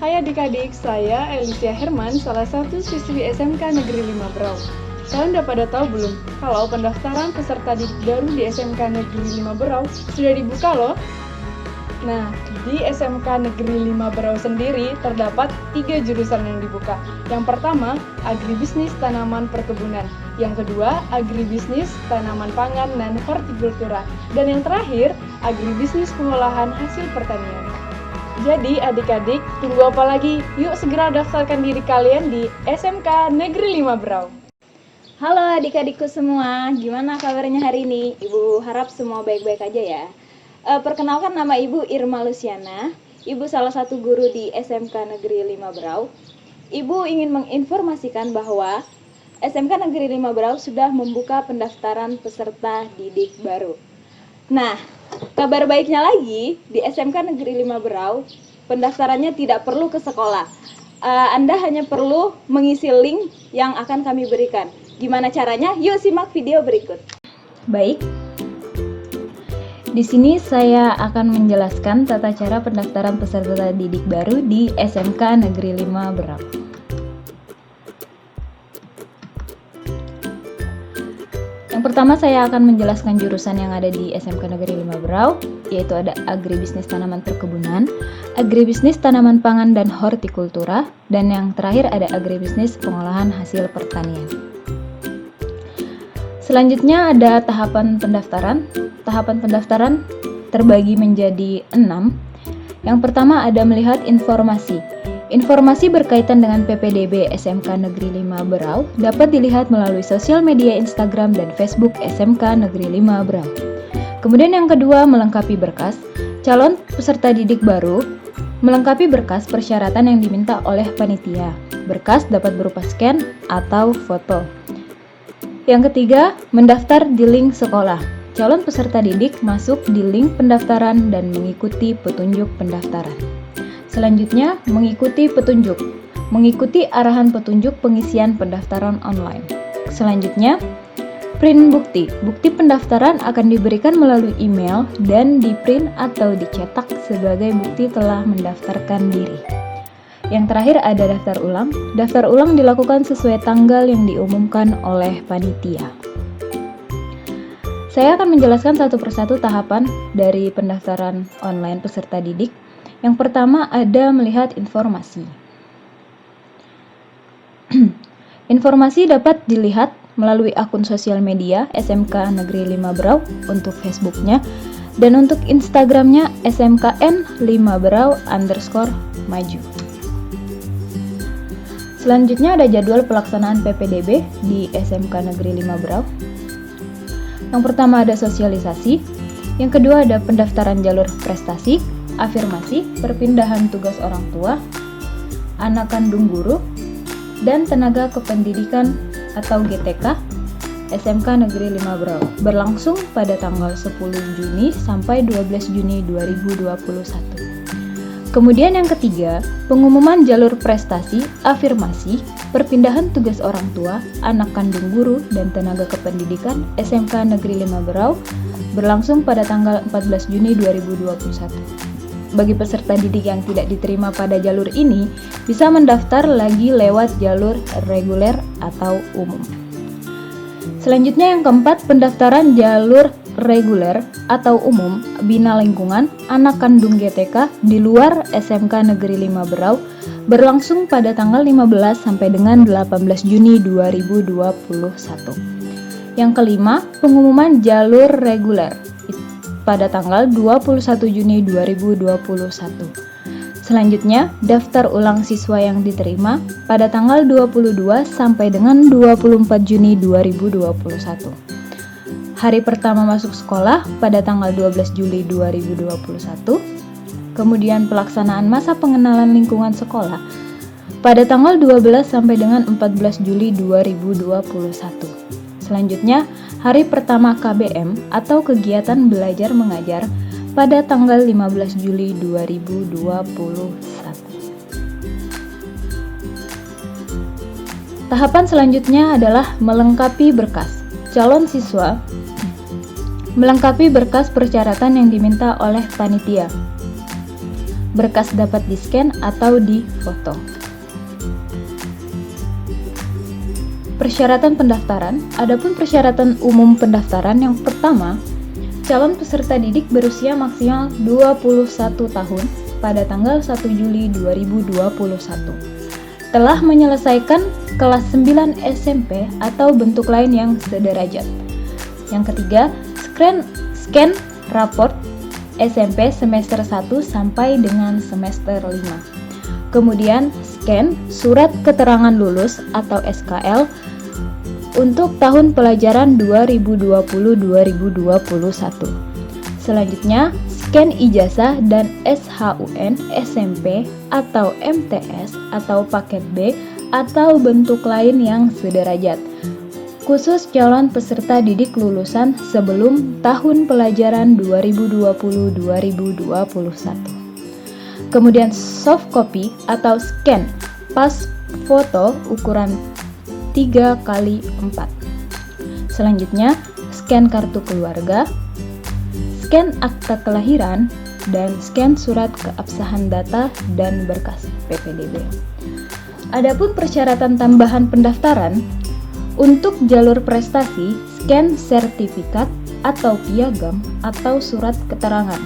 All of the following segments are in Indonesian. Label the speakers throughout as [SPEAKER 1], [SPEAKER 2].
[SPEAKER 1] Hai adik-adik, saya Alicia Herman, salah satu siswi SMK Negeri 5 Berau. Kalian udah pada tahu belum kalau pendaftaran peserta didik baru di SMK Negeri 5 Berau sudah dibuka loh? Nah, di SMK Negeri 5 Berau sendiri terdapat 3 jurusan yang dibuka. Yang pertama, agribisnis tanaman perkebunan. Yang kedua, agribisnis tanaman pangan dan hortikultura. Dan yang terakhir, agribisnis pengolahan hasil pertanian. Jadi adik-adik, tunggu apa lagi? Yuk segera daftarkan diri kalian di SMK Negeri 5 Berau.
[SPEAKER 2] Halo adik-adikku semua, gimana kabarnya hari ini? Ibu harap semua baik-baik aja ya. Perkenalkan, nama Ibu Irma Luciana. Ibu salah satu guru di SMK Negeri 5 Berau. Ibu ingin menginformasikan bahwa SMK Negeri 5 Berau sudah membuka pendaftaran peserta didik baru. Nah, kabar baiknya lagi, di SMK Negeri 5 Berau, pendaftarannya tidak perlu ke sekolah. Anda hanya perlu mengisi link yang akan kami berikan. Gimana caranya? Yuk simak video berikut. Baik. Di sini saya akan menjelaskan tata cara pendaftaran peserta didik baru di SMK Negeri 5 Berau. Yang pertama saya akan menjelaskan jurusan yang ada di SMK Negeri 5 Berau, yaitu ada agribisnis tanaman perkebunan, agribisnis tanaman pangan dan hortikultura, dan yang terakhir ada agribisnis pengolahan hasil pertanian. Selanjutnya ada tahapan pendaftaran. Tahapan pendaftaran terbagi menjadi 6. Yang pertama ada melihat informasi. Informasi berkaitan dengan PPDB SMK Negeri 5 Berau dapat dilihat melalui sosial media Instagram dan Facebook SMK Negeri 5 Berau. Kemudian yang kedua, melengkapi berkas. Calon peserta didik baru melengkapi berkas persyaratan yang diminta oleh panitia. Berkas dapat berupa scan atau foto. Yang ketiga, mendaftar di link sekolah. Calon peserta didik masuk di link pendaftaran dan mengikuti petunjuk pendaftaran. Selanjutnya, mengikuti petunjuk. Mengikuti arahan petunjuk pengisian pendaftaran online. Selanjutnya, print bukti. Bukti pendaftaran akan diberikan melalui email dan di-print atau dicetak sebagai bukti telah mendaftarkan diri. Yang terakhir ada daftar ulang. Daftar ulang dilakukan sesuai tanggal yang diumumkan oleh panitia. Saya akan menjelaskan satu persatu tahapan dari pendaftaran online peserta didik. Yang pertama ada melihat informasi. Informasi dapat dilihat melalui akun sosial media SMK Negeri 5 Berau untuk Facebooknya, dan untuk Instagramnya SMKN 5 Berau_maju. Selanjutnya ada jadwal pelaksanaan PPDB di SMK Negeri 5 Berau. Yang pertama ada sosialisasi, yang kedua ada pendaftaran jalur prestasi, afirmasi, perpindahan tugas orang tua, anak kandung guru, dan tenaga kependidikan atau GTK SMK Negeri 5 Berau berlangsung pada tanggal 10 Juni sampai 12 Juni 2021. Kemudian yang ketiga, pengumuman jalur prestasi, afirmasi, perpindahan tugas orang tua, anak kandung guru, dan tenaga kependidikan SMK Negeri 5 Berau berlangsung pada tanggal 14 Juni 2021. Bagi peserta didik yang tidak diterima pada jalur ini, bisa mendaftar lagi lewat jalur reguler atau umum. Selanjutnya yang keempat, pendaftaran jalur reguler atau umum Bina Lingkungan anak kandung GTK di luar SMK Negeri 5 Berau berlangsung pada tanggal 15 sampai dengan 18 Juni 2021. Yang kelima, pengumuman jalur reguler pada tanggal 21 Juni 2021. Selanjutnya, daftar ulang siswa yang diterima pada tanggal 22 sampai dengan 24 Juni 2021. Hari pertama masuk sekolah pada tanggal 12 Juli 2021. Kemudian pelaksanaan masa pengenalan lingkungan sekolah pada tanggal 12 sampai dengan 14 Juli 2021. Selanjutnya, hari pertama KBM atau kegiatan belajar mengajar pada tanggal 15 Juli 2021. Tahapan selanjutnya adalah melengkapi berkas. Calon siswa melengkapi berkas persyaratan yang diminta oleh panitia. berkas dapat di-scan atau di-foto. Persyaratan pendaftaran. Adapun persyaratan umum pendaftaran yang pertama, calon peserta didik berusia maksimal 21 tahun pada tanggal 1 Juli 2021. Telah menyelesaikan kelas 9 SMP atau bentuk lain yang sederajat. Yang ketiga, scan raport SMP semester 1 sampai dengan semester 5. Kemudian, scan surat keterangan lulus atau SKL untuk tahun pelajaran 2020-2021. Selanjutnya, scan ijazah dan SHUN SMP atau MTS atau paket B atau bentuk lain yang sederajat. Khusus calon peserta didik lulusan sebelum tahun pelajaran 2020-2021. Kemudian soft copy atau scan pas foto ukuran 3x4. Selanjutnya, scan kartu keluarga, scan akta kelahiran, dan scan surat keabsahan data dan berkas PPDB. Adapun persyaratan tambahan pendaftaran, untuk jalur prestasi, scan sertifikat atau piagam atau surat keterangan.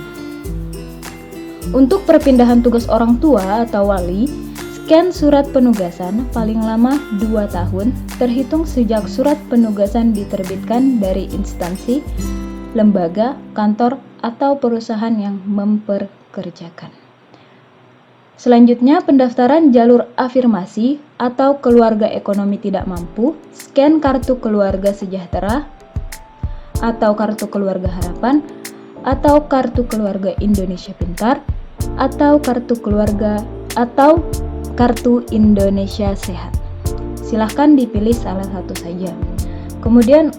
[SPEAKER 2] Untuk perpindahan tugas orang tua atau wali, scan surat penugasan paling lama 2 tahun terhitung sejak surat penugasan diterbitkan dari instansi, lembaga, kantor, atau perusahaan yang memperkerjakan. Selanjutnya, pendaftaran jalur afirmasi atau keluarga ekonomi tidak mampu, scan kartu keluarga sejahtera atau kartu keluarga harapan atau kartu keluarga Indonesia Pintar atau kartu keluarga atau kartu Indonesia Sehat. Silahkan dipilih salah satu saja. Kemudian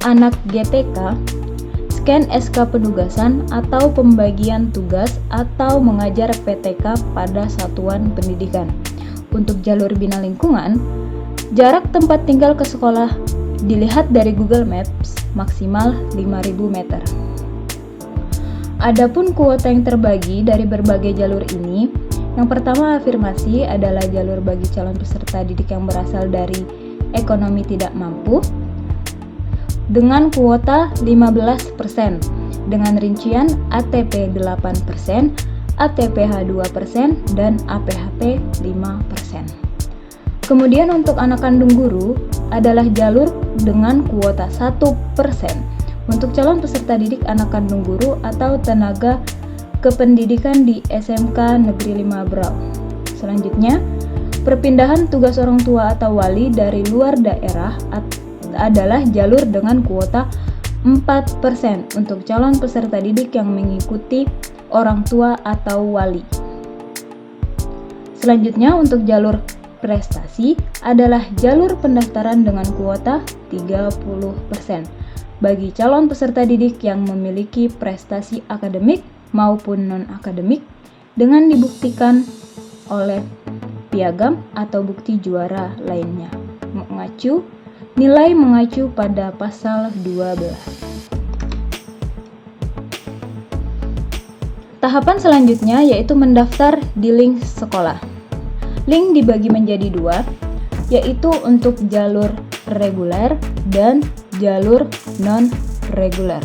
[SPEAKER 2] anak GTK, scan SK penugasan atau pembagian tugas atau mengajar PTK pada satuan pendidikan. Untuk jalur bina lingkungan, jarak tempat tinggal ke sekolah dilihat dari Google Maps maksimal 5.000 meter. Adapun kuota yang terbagi dari berbagai jalur ini, yang pertama afirmasi adalah jalur bagi calon peserta didik yang berasal dari ekonomi tidak mampu dengan kuota 15% dengan rincian ATP 8%, ATPH 2%, dan APHP 5%. Kemudian untuk anak kandung guru adalah jalur dengan kuota 1% untuk calon peserta didik anak kandung guru atau tenaga kependidikan di SMK Negeri 5 Brau. Selanjutnya, perpindahan tugas orang tua atau wali dari luar daerah adalah jalur dengan kuota 4% untuk calon peserta didik yang mengikuti orang tua atau wali. Selanjutnya, untuk jalur prestasi adalah jalur pendaftaran dengan kuota 30% bagi calon peserta didik yang memiliki prestasi akademik maupun non-akademik dengan dibuktikan oleh piagam atau bukti juara lainnya. Nilai mengacu pada pasal 12. Tahapan selanjutnya yaitu mendaftar di link sekolah. Link dibagi menjadi 2, yaitu untuk jalur reguler dan jalur non-reguler.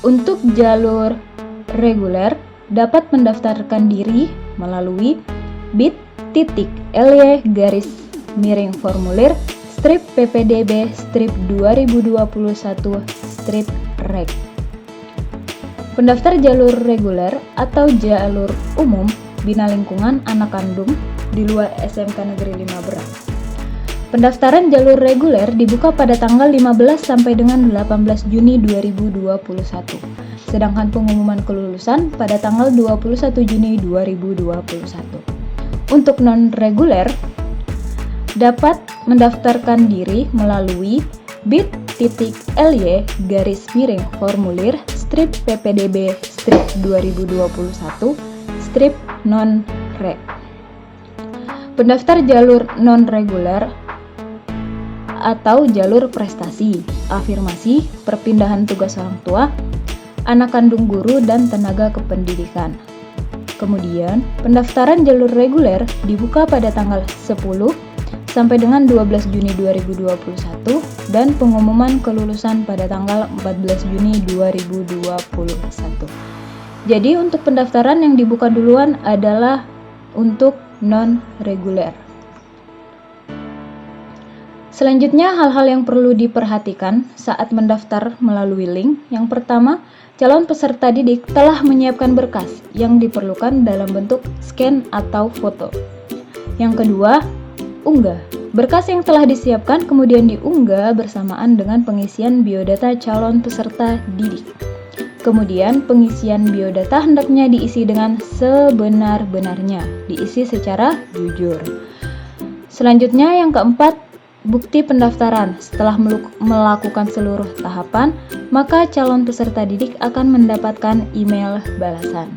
[SPEAKER 2] Untuk jalur reguler dapat mendaftarkan diri melalui bit.ly/formulir /ppdb /2021/reg. Pendaftar jalur reguler atau jalur umum bina lingkungan anak kandung di luar SMK Negeri 5 Brau. Pendaftaran jalur reguler dibuka pada tanggal 15 sampai dengan 18 Juni 2021. Sedangkan pengumuman kelulusan pada tanggal 21 Juni 2021. Untuk non-reguler dapat mendaftarkan diri melalui bit.ly/formulir /ppdb /2021/non-reg. Pendaftar jalur non-reguler atau jalur prestasi, afirmasi, perpindahan tugas orang tua, anak kandung guru dan tenaga kependidikan. Kemudian, pendaftaran jalur reguler dibuka pada tanggal 10 sampai dengan 12 Juni 2021 dan pengumuman kelulusan pada tanggal 14 Juni 2021. Jadi untuk pendaftaran yang dibuka duluan adalah untuk non-reguler. Selanjutnya, hal-hal yang perlu diperhatikan saat mendaftar melalui link. Yang pertama, calon peserta didik telah menyiapkan berkas yang diperlukan dalam bentuk scan atau foto. Yang kedua, unggah. Berkas yang telah disiapkan kemudian diunggah bersamaan dengan pengisian biodata calon peserta didik. Kemudian, pengisian biodata hendaknya diisi dengan sebenar-benarnya, diisi secara jujur. Selanjutnya, yang keempat, bukti pendaftaran. Setelah melakukan seluruh tahapan, maka calon peserta didik akan mendapatkan email balasan.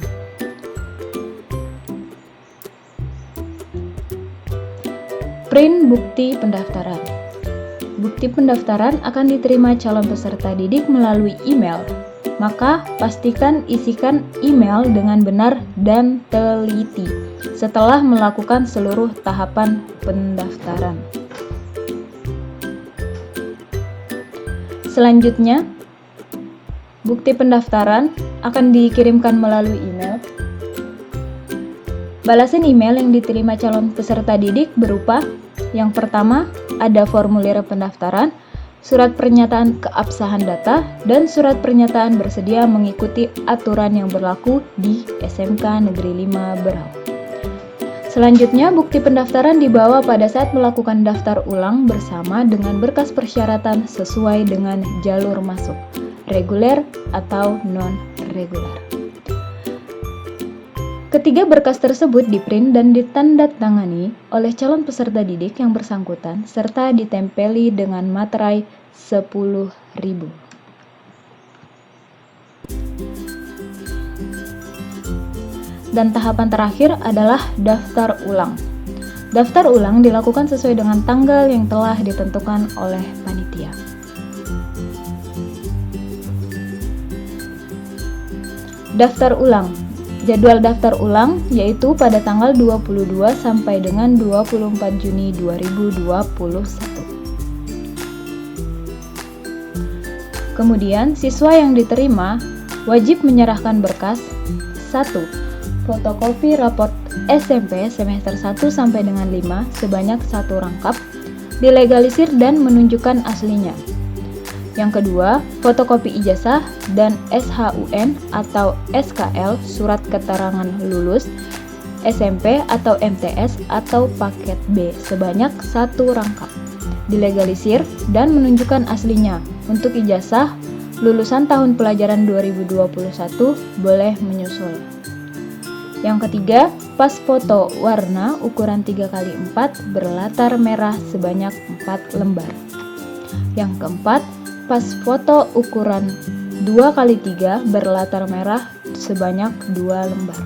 [SPEAKER 2] Print bukti pendaftaran. Bukti pendaftaran akan diterima calon peserta didik melalui email. Maka pastikan isikan email dengan benar dan teliti setelah melakukan seluruh tahapan pendaftaran. Selanjutnya, bukti pendaftaran akan dikirimkan melalui email. Balasan email yang diterima calon peserta didik berupa: yang pertama, ada formulir pendaftaran, surat pernyataan keabsahan data, dan surat pernyataan bersedia mengikuti aturan yang berlaku di SMK Negeri 5 Berau. Selanjutnya, bukti pendaftaran dibawa pada saat melakukan daftar ulang bersama dengan berkas persyaratan sesuai dengan jalur masuk, reguler atau non-reguler. Ketiga berkas tersebut diprint dan ditandatangani oleh calon peserta didik yang bersangkutan serta ditempeli dengan materai 10.000. Dan tahapan terakhir adalah daftar ulang. Daftar ulang dilakukan sesuai dengan tanggal yang telah ditentukan oleh panitia. Daftar ulang. Jadwal daftar ulang yaitu pada tanggal 22 sampai dengan 24 Juni 2021. Kemudian, siswa yang diterima wajib menyerahkan berkas 1. Fotokopi raport SMP semester 1 sampai dengan 5 sebanyak 1 rangkap, dilegalisir dan menunjukkan aslinya. Yang kedua, fotokopi ijazah dan SHUN atau SKL surat keterangan lulus SMP atau MTS atau paket B sebanyak 1 rangkap, dilegalisir dan menunjukkan aslinya. Untuk ijazah, lulusan tahun pelajaran 2021 boleh menyusul. Yang ketiga, pas foto warna ukuran 3x4 berlatar merah sebanyak 4 lembar. Yang keempat, pas foto ukuran 2x3 berlatar merah sebanyak 2 lembar.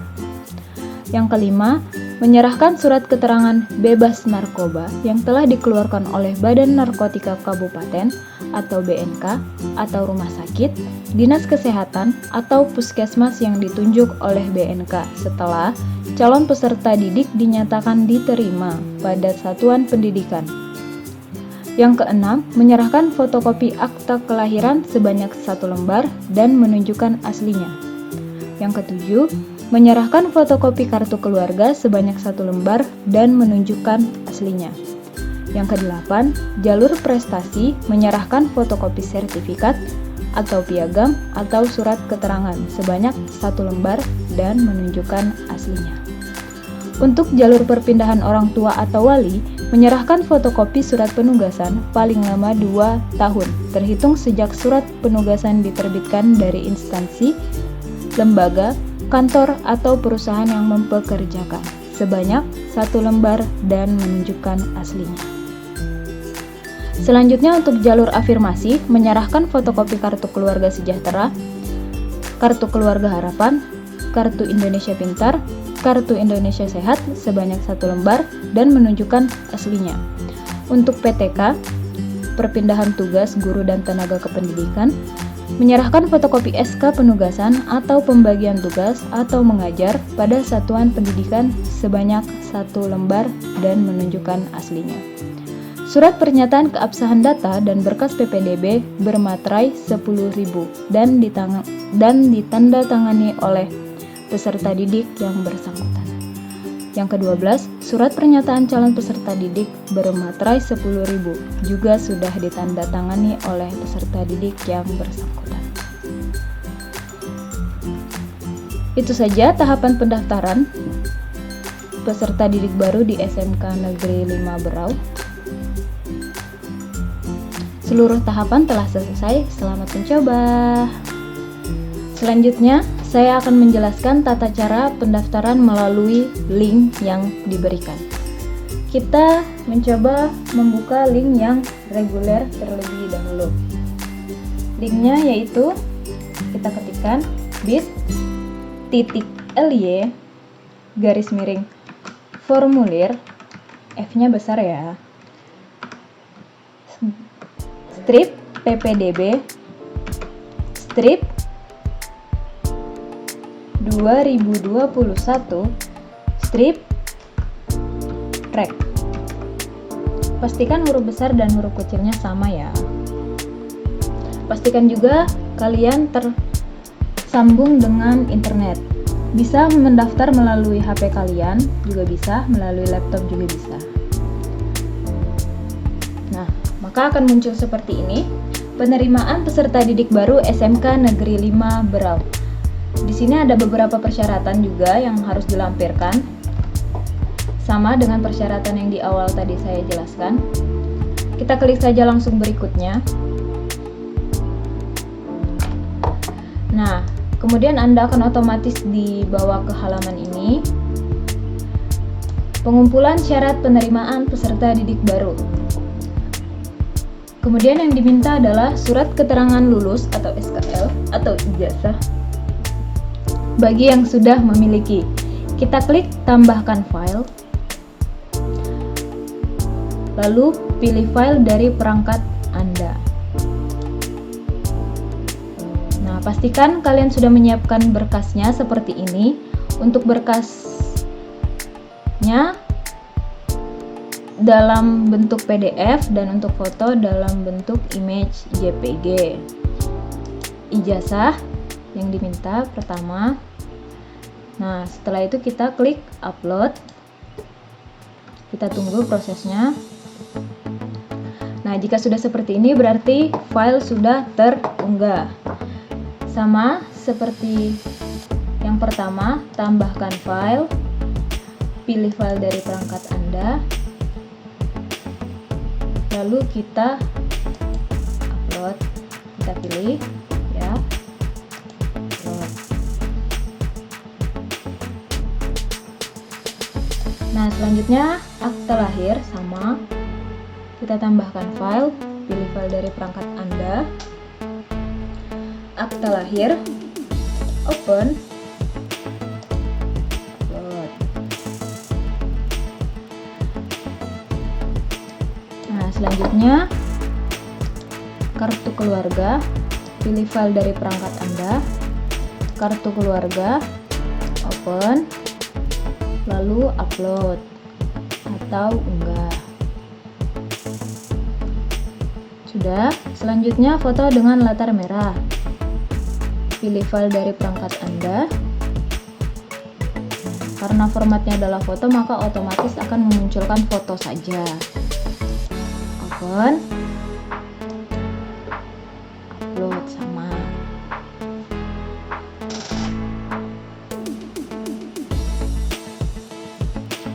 [SPEAKER 2] Yang kelima, menyerahkan surat keterangan bebas narkoba yang telah dikeluarkan oleh Badan Narkotika Kabupaten atau BNK atau rumah sakit, dinas kesehatan atau puskesmas yang ditunjuk oleh BNK setelah calon peserta didik dinyatakan diterima pada satuan pendidikan. Yang keenam, menyerahkan fotokopi akta kelahiran sebanyak 1 lembar dan menunjukkan aslinya. Yang ketujuh, menyerahkan fotokopi kartu keluarga sebanyak 1 lembar dan menunjukkan aslinya. Yang kedelapan, jalur prestasi menyerahkan fotokopi sertifikat atau piagam atau surat keterangan sebanyak 1 lembar dan menunjukkan aslinya. Untuk jalur perpindahan orang tua atau wali, menyerahkan fotokopi surat penugasan paling lama 2 tahun, terhitung sejak surat penugasan diterbitkan dari instansi, lembaga, kantor, atau perusahaan yang mempekerjakan, sebanyak 1 lembar dan menunjukkan aslinya. Selanjutnya untuk jalur afirmasi, menyerahkan fotokopi kartu keluarga sejahtera, kartu keluarga harapan, kartu Indonesia Pintar, kartu Indonesia Sehat sebanyak 1 lembar dan menunjukkan aslinya. Untuk PTK, perpindahan tugas guru dan tenaga kependidikan, Menyerahkan fotokopi SK penugasan atau pembagian tugas atau mengajar pada satuan pendidikan sebanyak 1 lembar dan menunjukkan aslinya. Surat pernyataan keabsahan data dan berkas PPDB bermaterai 10.000 dan ditandatangani oleh peserta didik yang bersangkutan. Yang ke-12, surat pernyataan calon peserta didik bermaterai 10.000 juga sudah ditandatangani oleh peserta didik yang bersangkutan. Itu saja tahapan pendaftaran peserta didik baru di SMK Negeri 5 Berau. Seluruh tahapan telah selesai, selamat mencoba. Selanjutnya, saya akan menjelaskan tata cara pendaftaran melalui link yang diberikan. Kita mencoba membuka link yang reguler terlebih dahulu. Linknya yaitu kita ketikkan bit.ly/formulir, F-nya besar ya, strip PPDB strip 2021 strip rek. Pastikan huruf besar dan huruf kecilnya sama ya. Pastikan juga kalian tersambung dengan internet. Bisa mendaftar melalui HP kalian, juga bisa melalui laptop juga bisa. Nah, maka akan muncul seperti ini. Penerimaan peserta didik baru SMK Negeri 5 Berau. Di sini ada beberapa persyaratan juga yang harus dilampirkan. Sama dengan persyaratan yang di awal tadi saya jelaskan. Kita klik saja langsung berikutnya. Nah, kemudian Anda akan otomatis dibawa ke halaman ini. Pengumpulan syarat penerimaan peserta didik baru. Kemudian yang diminta adalah surat keterangan lulus atau SKL atau ijazah bagi yang sudah memiliki. Kita klik tambahkan file, lalu pilih file dari perangkat Anda. Nah, pastikan kalian sudah menyiapkan berkasnya seperti ini. Untuk berkasnya dalam bentuk PDF dan untuk foto dalam bentuk image JPG. Ijazah yang diminta pertama. Nah, setelah itu kita klik upload. Kita tunggu prosesnya. Nah, jika sudah seperti ini berarti file sudah terunggah. Sama seperti yang pertama, tambahkan file, pilih file dari perangkat Anda, lalu kita upload. Kita pilih ya. Nah, selanjutnya akte lahir sama. Kita tambahkan file, pilih file dari perangkat Anda. Akte lahir, open. Upload. Nah, selanjutnya kartu keluarga, pilih file dari perangkat Anda. Kartu keluarga, open. Lalu upload atau unggah. Sudah, selanjutnya foto dengan latar merah. Pilih file dari perangkat Anda. Karena formatnya adalah foto, maka otomatis akan memunculkan foto saja. Open. Upload sama.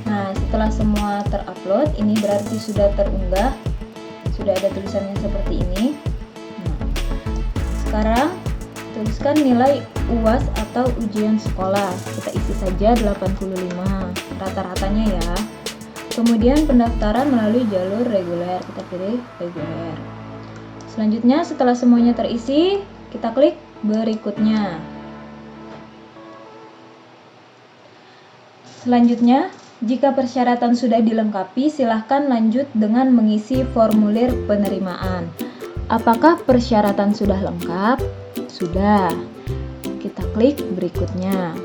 [SPEAKER 2] Nah, setelah semua terupload, ini berarti sudah terunggah. Sudah ada tulisannya seperti ini. Nah, sekarang tuliskan nilai UAS atau ujian sekolah. Kita isi saja 85 rata-ratanya ya. Kemudian pendaftaran melalui jalur reguler. Kita pilih reguler. Selanjutnya setelah semuanya terisi, kita klik berikutnya. Selanjutnya, jika persyaratan sudah dilengkapi, silahkan lanjut dengan mengisi formulir penerimaan. Apakah persyaratan sudah lengkap? Sudah. Kita klik berikutnya.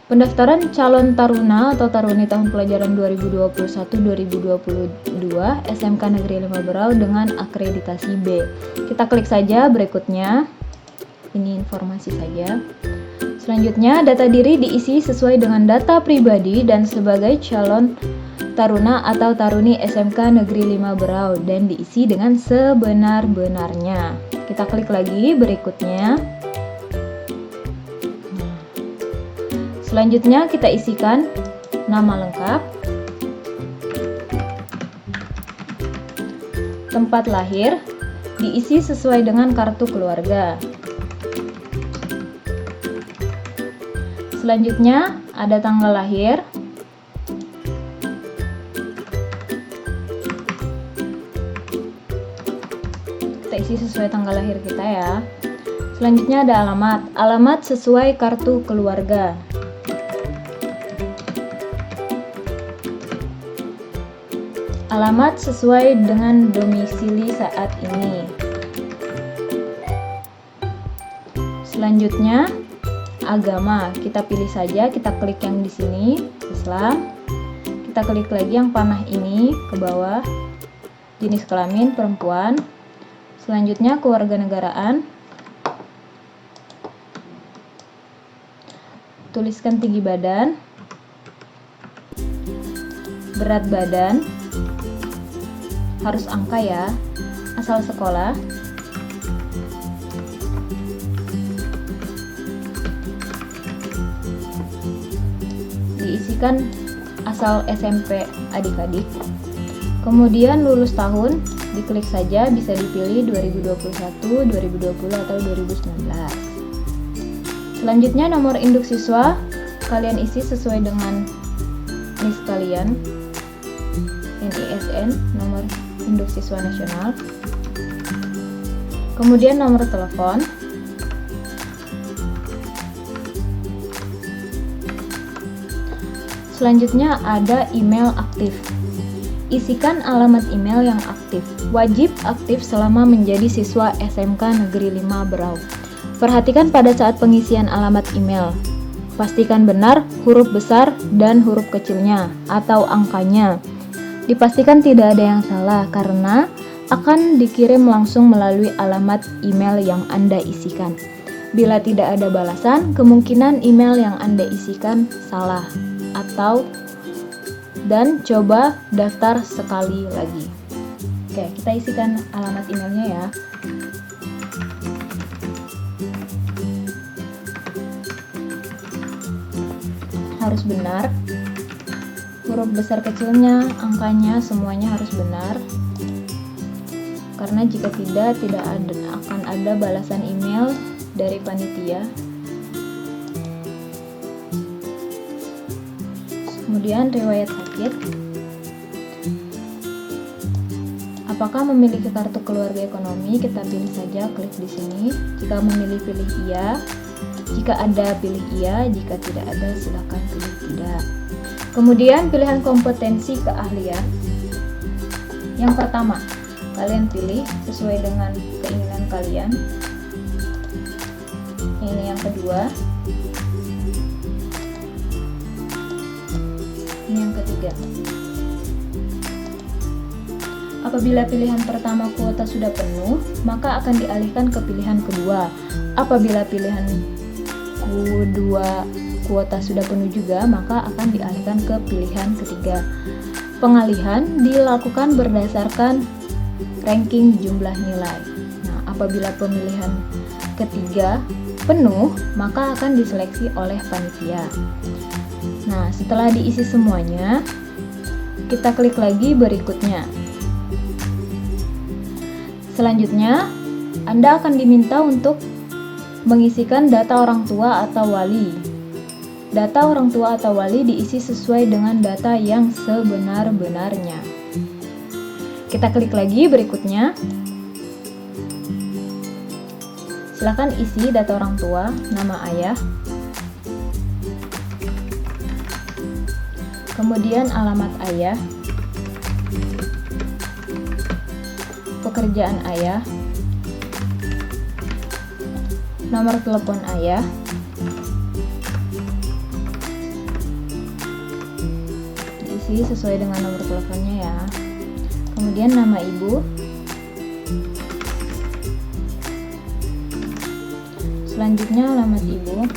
[SPEAKER 2] Pendaftaran calon taruna atau taruni tahun pelajaran 2021-2022 SMK Negeri 5 Berau dengan akreditasi B. Kita klik saja berikutnya. Ini informasi saja. Selanjutnya, data diri diisi sesuai dengan data pribadi dan sebagai calon taruna atau taruni SMK Negeri 5 Berau dan diisi dengan sebenar-benarnya. Kita klik lagi berikutnya. Selanjutnya kita isikan nama lengkap, tempat lahir, diisi sesuai dengan kartu keluarga. Selanjutnya ada tanggal lahir, kita isi sesuai tanggal lahir kita ya. Selanjutnya ada alamat sesuai kartu keluarga. Alamat sesuai dengan domisili saat ini. Selanjutnya, agama. Kita pilih saja, kita klik yang di sini, Islam. Kita klik lagi yang panah ini ke bawah. Jenis kelamin perempuan. Selanjutnya, kewarganegaraan. Tuliskan tinggi badan. Berat badan. Harus angka ya. Asal sekolah. Diisikan asal SMP adik-adik. Kemudian lulus tahun, diklik saja, bisa dipilih 2021, 2020 atau 2019. Selanjutnya nomor induk siswa, kalian isi sesuai dengan NIS kalian. NISN, nomor induk siswa nasional. Kemudian nomor telepon. Selanjutnya ada email aktif. Isikan alamat email yang aktif. Wajib aktif selama menjadi siswa SMK Negeri 5 Berau. Perhatikan pada saat pengisian alamat email. Pastikan benar huruf besar dan huruf kecilnya atau angkanya. Dipastikan tidak ada yang salah karena akan dikirim langsung melalui alamat email yang Anda isikan. Bila tidak ada balasan, kemungkinan email yang Anda isikan salah dan coba daftar sekali lagi. Oke, kita isikan alamat emailnya ya. Harus benar. Huruf besar kecilnya, angkanya, semuanya harus benar. Karena jika tidak akan ada balasan email dari panitia. Kemudian riwayat sakit. Apakah memiliki kartu keluarga ekonomi? Kita pilih saja, klik di sini. Jika memilih, pilih iya. Jika ada, pilih iya. Jika tidak ada, silakan pilih tidak. Kemudian pilihan kompetensi keahlian. Yang pertama, kalian pilih sesuai dengan keinginan kalian. Ini yang kedua. Ini yang ketiga. Apabila pilihan pertama kuota sudah penuh, maka akan dialihkan ke pilihan kedua. Apabila pilihan kedua kuota sudah penuh juga, maka akan dialihkan ke pilihan ketiga. Pengalihan dilakukan berdasarkan ranking jumlah nilai. Nah, apabila pemilihan ketiga penuh, maka akan diseleksi oleh panitia. Nah, setelah diisi semuanya, kita klik lagi berikutnya. Selanjutnya, Anda akan diminta untuk mengisikan data orang tua atau wali. Data orang tua atau wali diisi sesuai dengan data yang sebenar-benarnya. Kita klik lagi berikutnya. Silakan isi data orang tua, nama ayah, kemudian alamat ayah, pekerjaan ayah, nomor telepon ayah, diisi sesuai dengan nomor teleponnya ya. Kemudian nama ibu, selanjutnya alamat ibu,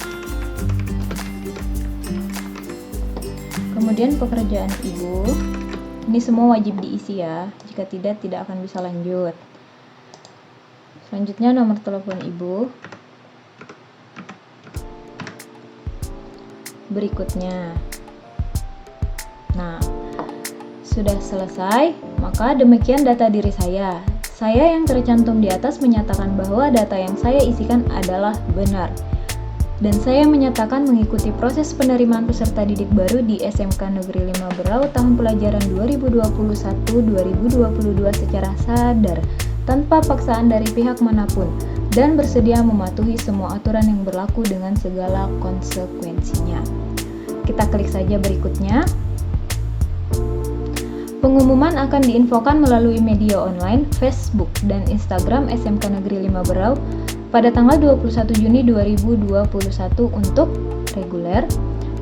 [SPEAKER 2] kemudian pekerjaan ibu. Ini semua wajib diisi ya, jika tidak akan bisa lanjut. Selanjutnya nomor telepon ibu. Berikutnya. Nah, sudah selesai, maka demikian data diri saya. Saya yang tercantum di atas menyatakan bahwa data yang saya isikan adalah benar. Dan saya menyatakan mengikuti proses penerimaan peserta didik baru di SMK Negeri 5 Berau tahun pelajaran 2021-2022 secara sadar, tanpa paksaan dari pihak manapun, dan bersedia mematuhi semua aturan yang berlaku dengan segala konsekuensinya. Kita klik saja berikutnya. Pengumuman akan diinfokan melalui media online, Facebook, dan Instagram SMK Negeri 5 Berau pada tanggal 21 Juni 2021 untuk reguler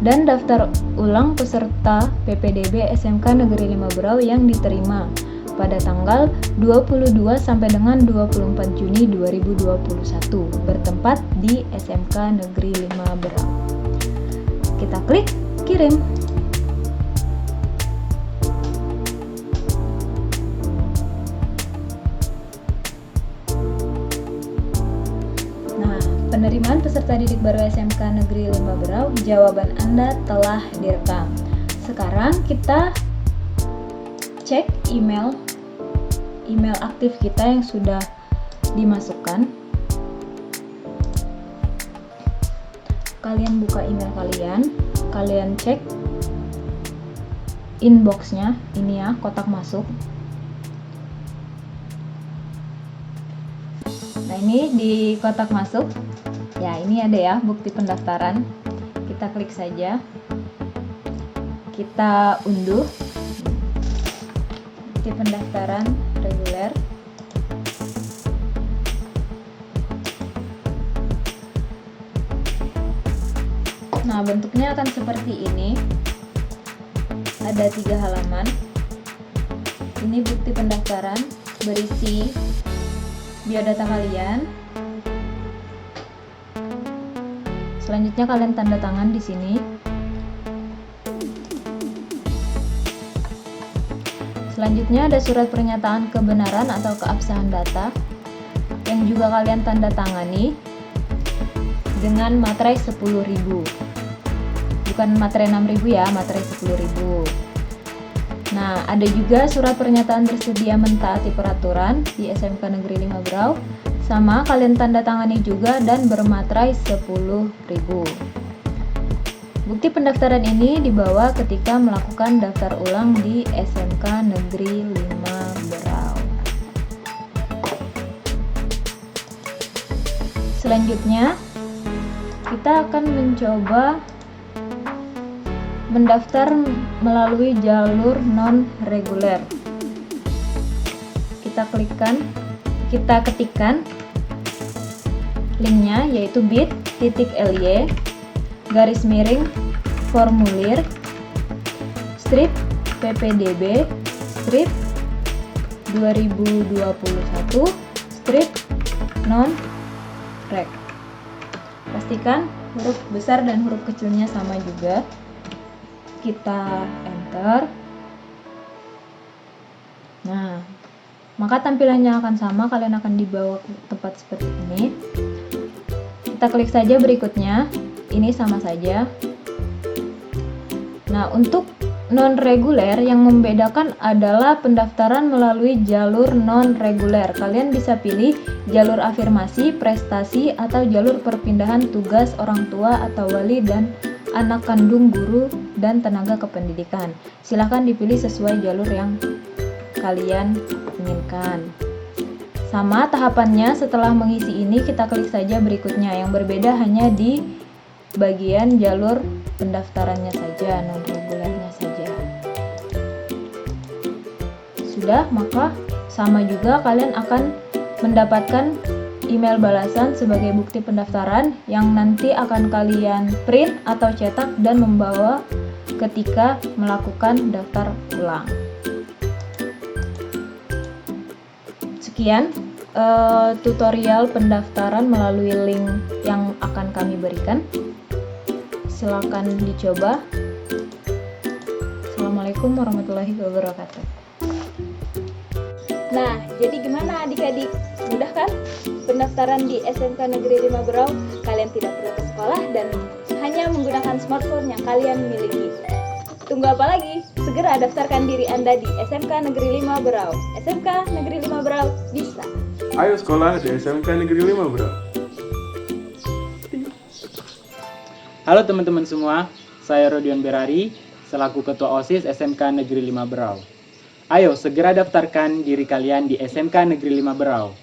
[SPEAKER 2] dan daftar ulang peserta PPDB SMK Negeri 5 Berau yang diterima pada tanggal 22 sampai dengan 24 Juni 2021 bertempat di SMK Negeri 5 Berau. Kita klik kirim. Penerimaan peserta didik baru SMK Negeri 5 Berau, jawaban Anda telah direkam. Sekarang kita cek email aktif kita yang sudah dimasukkan. Kalian buka email kalian cek inboxnya, ini ya, kotak masuk. Nah, ini di kotak masuk. Ya, ini ada ya bukti pendaftaran. Kita klik saja. Kita unduh. Bukti pendaftaran reguler. Nah, bentuknya akan seperti ini. Ada 3 halaman. Ini bukti pendaftaran berisi biodata kalian. Selanjutnya kalian tanda tangan di sini. Selanjutnya ada surat pernyataan kebenaran atau keabsahan data yang juga kalian tanda tangani dengan materai 10.000. Bukan materai 6.000 ya, materai 10.000. Nah, ada juga surat pernyataan bersedia mentaati peraturan di SMK Negeri 5 Berau. Sama, kalian tanda tangani juga dan bermaterai 10.000. Bukti pendaftaran ini dibawa ketika melakukan daftar ulang di SMK Negeri 5 Berau. Selanjutnya, kita akan mencoba mendaftar melalui jalur non-reguler. Kita ketikkan linknya, yaitu bit.ly /formulir strip ppdb strip 2021 strip non-reg. Pastikan huruf besar dan huruf kecilnya sama juga. Kita enter. Nah, maka tampilannya akan sama, kalian akan dibawa ke tempat seperti ini. Kita klik saja berikutnya, ini sama saja. Nah, untuk non-reguler yang membedakan adalah pendaftaran melalui jalur non-reguler. Kalian bisa pilih jalur afirmasi, prestasi, atau jalur perpindahan tugas orang tua atau wali dan anak kandung guru dan tenaga kependidikan. Silakan dipilih sesuai jalur yang kalian inginkan. Sama tahapannya, setelah mengisi ini kita klik saja berikutnya. Yang berbeda hanya di bagian jalur pendaftarannya saja, non-regulernya saja. Sudah, maka Sama juga kalian akan mendapatkan email balasan sebagai bukti pendaftaran yang nanti akan kalian print atau cetak dan membawa ketika melakukan daftar ulang. Sekian tutorial pendaftaran melalui link yang akan kami berikan. Silakan dicoba. Assalamualaikum warahmatullahi wabarakatuh.
[SPEAKER 1] Nah, jadi gimana adik-adik? Mudah kan? Pendaftaran di SMK Negeri 5 Berau, kalian tidak perlu ke sekolah dan hanya menggunakan smartphone yang kalian miliki. Tunggu apa lagi? Segera daftarkan diri Anda di SMK Negeri 5 Berau. SMK Negeri 5 Berau bisa.
[SPEAKER 3] Ayo sekolah di SMK Negeri 5 Berau.
[SPEAKER 4] Halo teman-teman semua, saya Rodion Berari, selaku Ketua OSIS SMK Negeri 5 Berau. Ayo segera daftarkan diri kalian di SMK Negeri 5 Berau.